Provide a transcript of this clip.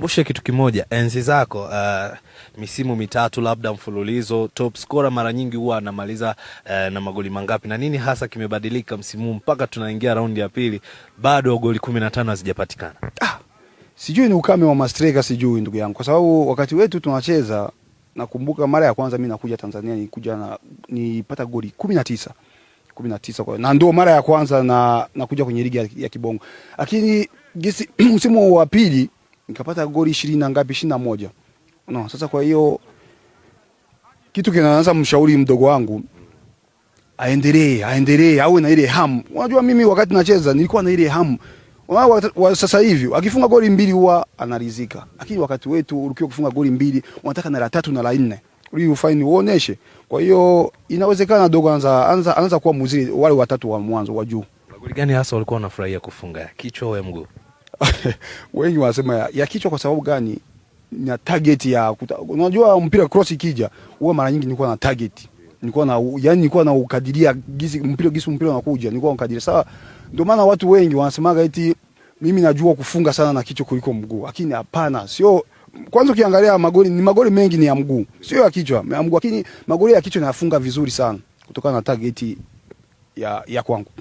Nikumbushe kitu kimoja, enzi zako misimu mitatu labda mfululizo, top scorer mara nyingi huwa anamaliza na magoli mangapi, na nini hasa kimebadilika msimu mpaka tunaingia raundi ya pili bado goli 15 hazijapatikana? Sijui ni ukame wa mastreka, sijui ndugu yangu, kwa sababu wakati wetu tunacheza, nakumbuka mara ya kwanza mimi nakuja Tanzania nipata goli 19 kwa, na ndio mara ya kwanza nakuja kwenye ligi ya Kibongo. Lakini msimu wa pili nikapata goli 20 na ngapi, 21. No, sasa kwa hiyo kitu kinaanza, mshauri mdogo wangu aendelee awe na ile hamu. Unajua mimi wakati nacheza nilikuwa na ile hamu. Sasa hivi akifunga goli 2 huwa anaridhika. Lakini wakati wetu ulikiwa kufunga goli 2 unataka na la 3 na la 4. Ili ufanye uoneshe. Kwa hiyo inawezekana dogo anza kuwa mzuri wale watatu wa mwanzo wa juu. Goli gani hasa walikuwa wanafurahia kufunga, ya kichwa au ya mguu? Wengi wanasema ya kichwa. Kwa sababu gani? Na target ya unajua mpira cross ikija huwa mara nyingi nilikuwa na target. Nilikuwa na ukadiria mpira unakuja, nilikuwa ukadiria. Sawa, ndio maana watu wengi wanasemaga eti mimi najua kufunga sana na kichwa kuliko mguu. Lakini hapana, sio. Kwanza ukiangalia magoli mengi ni ya mguu, sio ya kichwa, ya mguu. Lakini magoli ya kichwa nafunga vizuri sana kutokana na target ya kwangu.